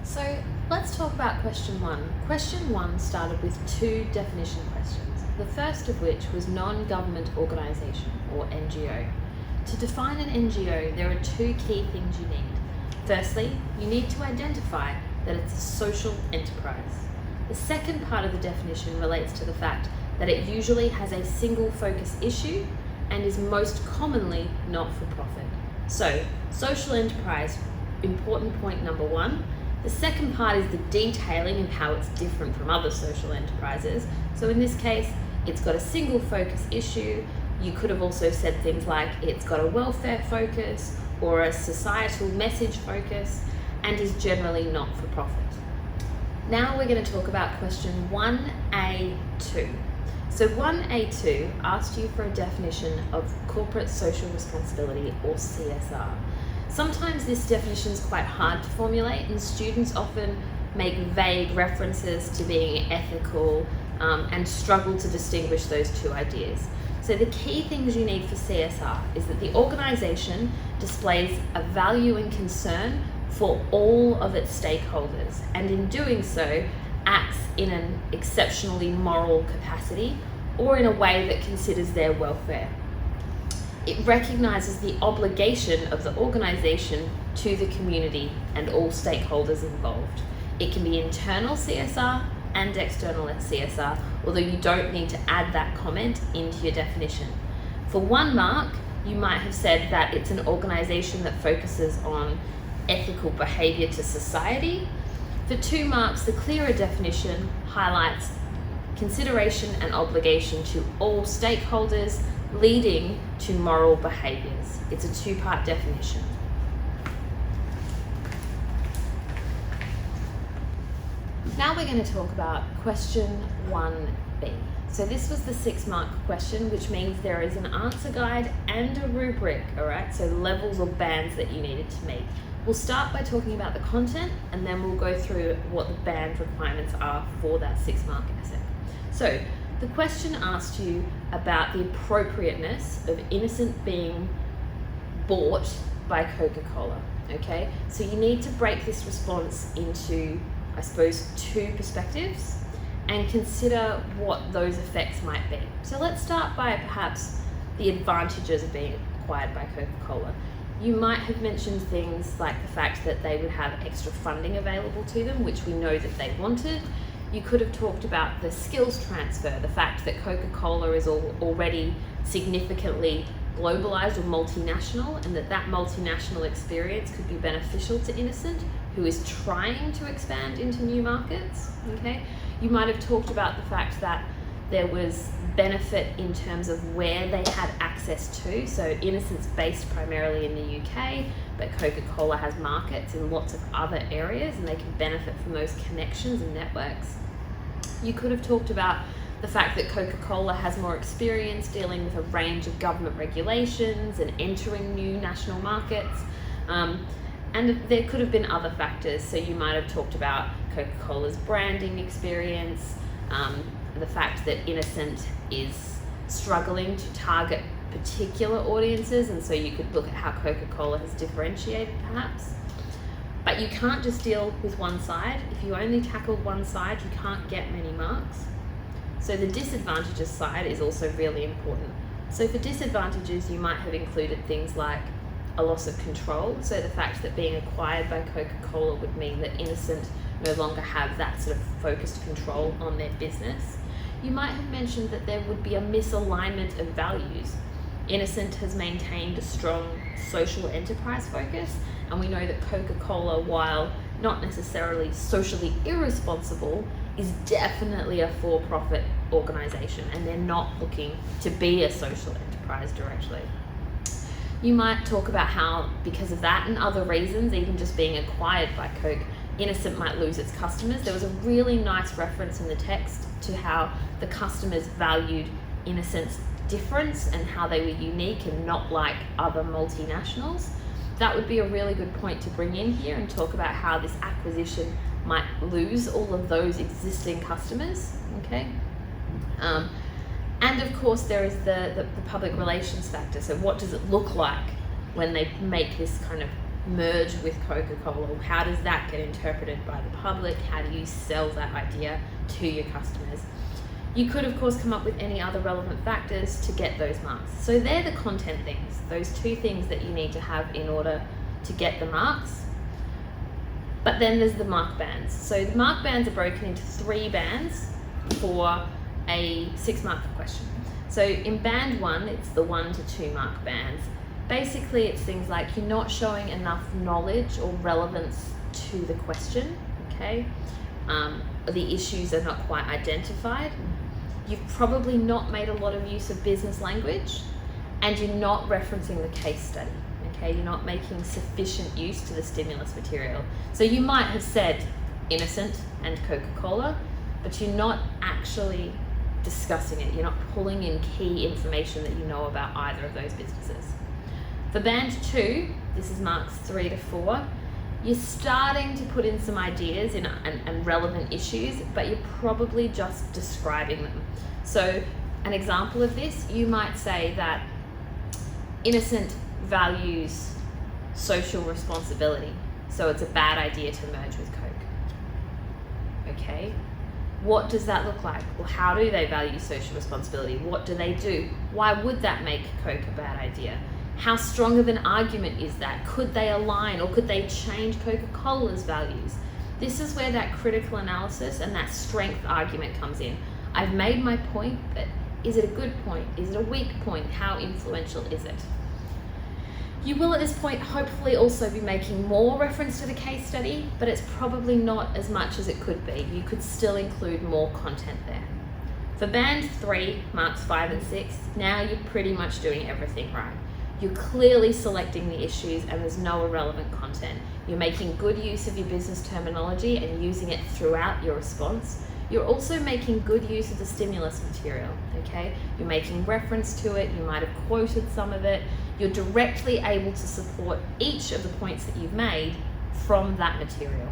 So let's talk about question one. Question one started with two definition questions, the first of which was non-government organisation, or NGO. To define an NGO, there are two key things you need. Firstly, you need to identify that it's a social enterprise. The second part of the definition relates to the fact that it usually has a single focus issue and is most commonly not-for-profit. So, social enterprise, important point number one. The second part is the detailing of how it's different from other social enterprises. So in this case, it's got a single focus issue. You could have also said things like it's got a welfare focus or a societal message focus and is generally not-for-profit. Now we're going to talk about question 1A2. So 1A2 asked you for a definition of corporate social responsibility, or CSR. Sometimes this definition is quite hard to formulate, and students often make vague references to being ethical and struggle to distinguish those two ideas. So the key things you need for CSR is that the organisation displays a value and concern for all of its stakeholders, and in doing so acts in an exceptionally moral capacity or in a way that considers their welfare. It recognises the obligation of the organisation to the community and all stakeholders involved. It can be internal CSR and external CSR, although you don't need to add that comment into your definition. For 1 mark, you might have said that it's an organisation that focuses on ethical behaviour to society. For 2 marks, the clearer definition highlights consideration and obligation to all stakeholders, leading to moral behaviours. It's a 2-part definition. Now we're going to talk about question 1B. So this was the 6-mark question, which means there is an answer guide and a rubric, all right? So levels or bands that you needed to meet. We'll start by talking about the content, and then we'll go through what the band requirements are for that 6-mark essay. So the question asked you about the appropriateness of Innocent being bought by Coca-Cola, okay? So you need to break this response into, I suppose, 2 perspectives and consider what those effects might be. So let's start by perhaps the advantages of being acquired by Coca-Cola. You might have mentioned things like the fact that they would have extra funding available to them, which we know that they wanted. You could have talked about the skills transfer, the fact that Coca-Cola is already significantly globalized or multinational, and that multinational experience could be beneficial to Innocent, who is trying to expand into new markets, okay? You might have talked about the fact that there was benefit in terms of where they had access to. So Innocent's based primarily in the UK, but Coca-Cola has markets in lots of other areas, and they can benefit from those connections and networks. You could have talked about the fact that Coca-Cola has more experience dealing with a range of government regulations and entering new national markets. And there could have been other factors. So you might have talked about Coca-Cola's branding experience, the fact that Innocent is struggling to target particular audiences, and so you could look at how Coca-Cola has differentiated perhaps. But you can't just deal with one side. If you only tackled one side, you can't get many marks. So the disadvantages side is also really important. So for disadvantages, you might have included things like a loss of control. So the fact that being acquired by Coca-Cola would mean that Innocent no longer have that sort of focused control on their business. You might have mentioned that there would be a misalignment of values. Innocent has maintained a strong social enterprise focus, and we know that Coca-Cola, while not necessarily socially irresponsible, is definitely a for-profit organisation, and they're not looking to be a social enterprise directly. You might talk about how, because of that and other reasons, even just being acquired by Coke, Innocent might lose its customers. There was a really nice reference in the text to how the customers valued Innocent's difference and how they were unique and not like other multinationals. That would be a really good point to bring in here and talk about how this acquisition might lose all of those existing customers, okay? And of course there is the public relations factor. So what does it look like when they make this kind of merge with Coca-Cola? How does that get interpreted by the public? How do you sell that idea to your customers? You could, of course, come up with any other relevant factors to get those marks. So they're the content things, those two things that you need to have in order to get the marks. But then there's the mark bands. So the mark bands are broken into 3 bands for a 6-mark question. So in band 1, it's the 1 to 2 mark bands. Basically, it's things like you're not showing enough knowledge or relevance to the question, okay? The issues are not quite identified. You've probably not made a lot of use of business language, and you're not referencing the case study, okay? You're not making sufficient use to the stimulus material. So you might have said innocent and Coca-Cola, but you're not actually discussing it. You're not pulling in key information that you know about either of those businesses. For band 2, this is marks 3 to 4, you're starting to put in some ideas and relevant issues, but you're probably just describing them. So an example of this, you might say that innocent values social responsibility, so it's a bad idea to merge with Coke. Okay, what does that look like? Well, how do they value social responsibility? What do they do? Why would that make Coke a bad idea? How strong of an argument is that? Could they align, or could they change Coca-Cola's values? This is where that critical analysis and that strength argument comes in. I've made my point, but is it a good point? Is it a weak point? How influential is it? You will at this point hopefully also be making more reference to the case study, but it's probably not as much as it could be. You could still include more content there. For band 3, marks 5 and 6, now you're pretty much doing everything right. You're clearly selecting the issues and there's no irrelevant content. You're making good use of your business terminology and using it throughout your response. You're also making good use of the stimulus material, okay? You're making reference to it, you might have quoted some of it. You're directly able to support each of the points that you've made from that material.